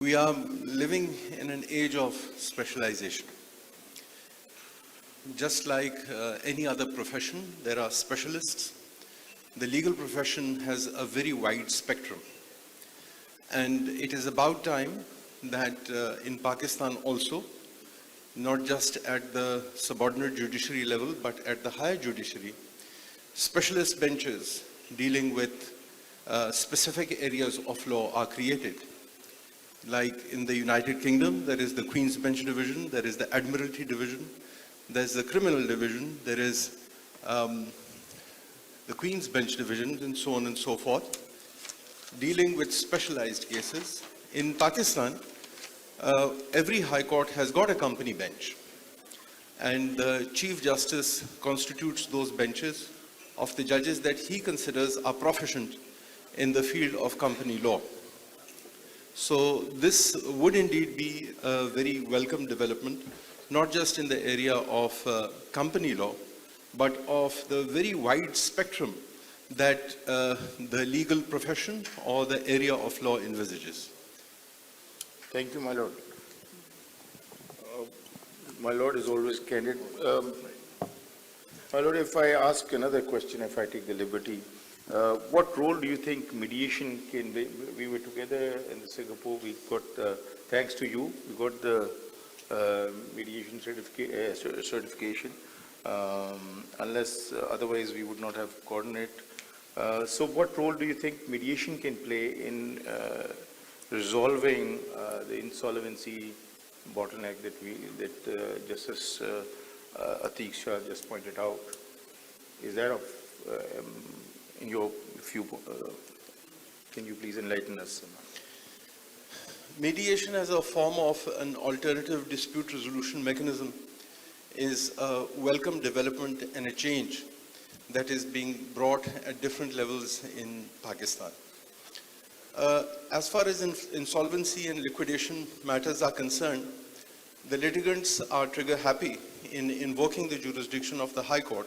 We are living in an age of specialization. Just like any other profession, there are specialists. The legal profession has a very wide spectrum. And it is about time that in Pakistan also, not just at the subordinate judiciary level, but at the higher judiciary, specialist benches dealing with specific areas of law are created. Like in the United Kingdom, there is the Queen's Bench Division, there is the Admiralty Division, there's the Criminal Division, there is the Queen's Bench Division, and so on and so forth, dealing with specialized cases. In Pakistan, every High Court has got a company bench, and the Chief Justice constitutes those benches of the judges that he considers are proficient in the field of company law. So this would indeed be a very welcome development, not just in the area of company law, but of the very wide spectrum that the legal profession or the area of law envisages. Thank you, my lord. My lord is always candid. My lord, if I ask another question, if I take the liberty, what role do you think mediation can be? We were together in Singapore. We got, thanks to you, we got the mediation certification. Unless otherwise we would not have gotten it. So what role do you think mediation can play in resolving the insolvency bottleneck that Justice Atiq Shah just pointed out? Is that of in your view, can you please enlighten us? Mediation as a form of an alternative dispute resolution mechanism is a welcome development and a change that is being brought at different levels in Pakistan. As far as insolvency and liquidation matters are concerned, the litigants are trigger happy in invoking the jurisdiction of the High Court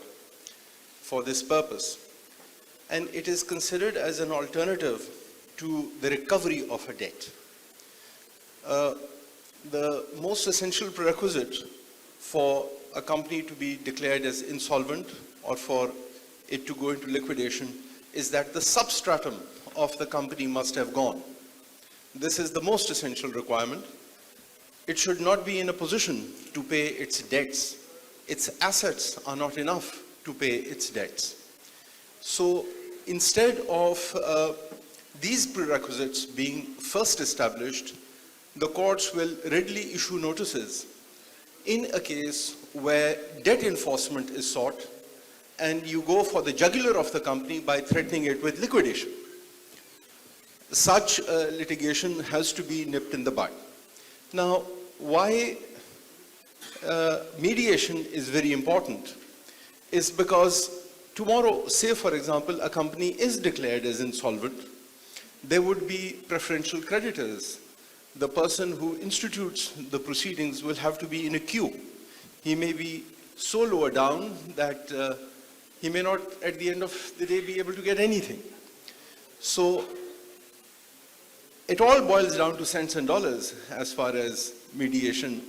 for this purpose. And it is considered as an alternative to the recovery of a debt. The most essential prerequisite for a company to be declared as insolvent or for it to go into liquidation is that the substratum of the company must have gone. This is the most essential requirement. It should not be in a position to pay its debts. Its assets are not enough to pay its debts. So instead of these prerequisites being first established, the courts will readily issue notices in a case where debt enforcement is sought and you go for the jugular of the company by threatening it with liquidation. Such litigation has to be nipped in the bud. Now, why mediation is very important is because tomorrow, say for example, a company is declared as insolvent, there would be preferential creditors. The person who institutes the proceedings will have to be in a queue. He may be so lower down that he may not at the end of the day be able to get anything. So it all boils down to cents and dollars as far as mediation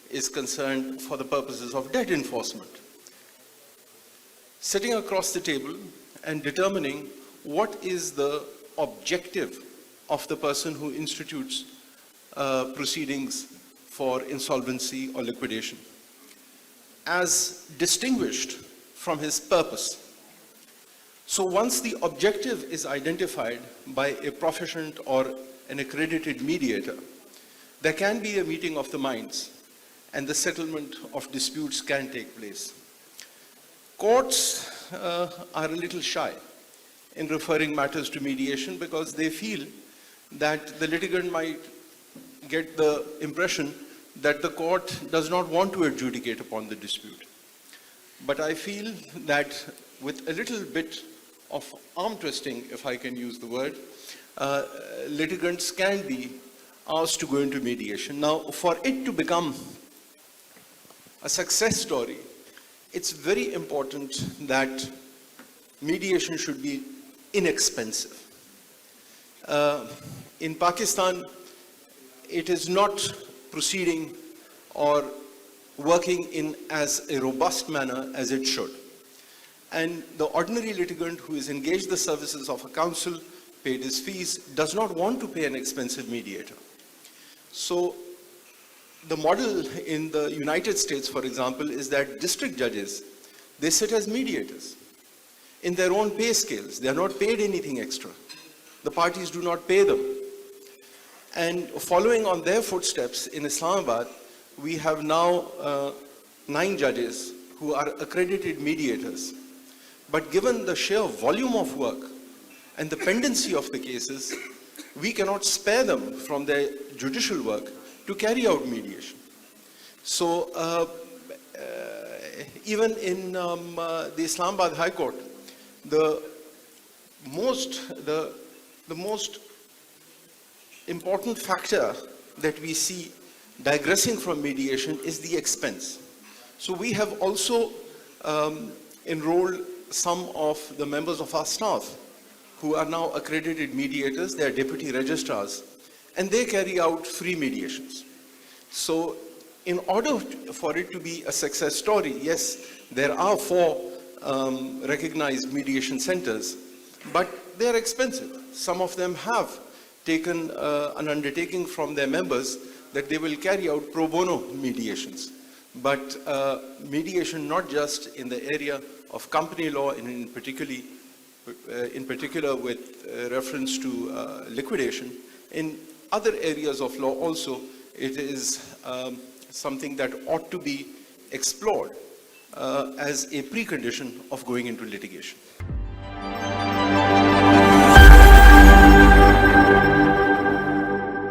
is concerned for the purposes of debt enforcement. Sitting across the table and determining what is the objective of the person who institutes proceedings for insolvency or liquidation, as distinguished from his purpose. So once the objective is identified by a proficient or an accredited mediator, there can be a meeting of the minds and the settlement of disputes can take place. Courts are a little shy in referring matters to mediation because they feel that the litigant might get the impression that the court does not want to adjudicate upon the dispute. But I feel that with a little bit of arm twisting, if I can use the word, litigants can be asked to go into mediation. Now, for it to become a success story, it's very important that mediation should be inexpensive. In Pakistan, it is not proceeding or working in as a robust manner as it should. And the ordinary litigant who is engaged the services of a counsel, paid his fees, does not want to pay an expensive mediator. So the model in the United States, for example, is that district judges, they sit as mediators in their own pay scales. They are not paid anything extra. The parties do not pay them. And following on their footsteps in Islamabad, we have now 9 judges who are accredited mediators. But given the sheer volume of work and the pendency of the cases, we cannot spare them from their judicial work to carry out mediation. So even in the Islamabad High Court, the most important factor that we see digressing from mediation is the expense. So we have also enrolled some of the members of our staff who are now accredited mediators. They are deputy registrars, and they carry out free mediations. So in order for it to be a success story, yes, there are 4 recognized mediation centers, but they are expensive. Some of them have taken an undertaking from their members that they will carry out pro bono mediations. But mediation not just in the area of company law, and in particular with reference to liquidation, in other areas of law also, it is something that ought to be explored as a precondition of going into litigation.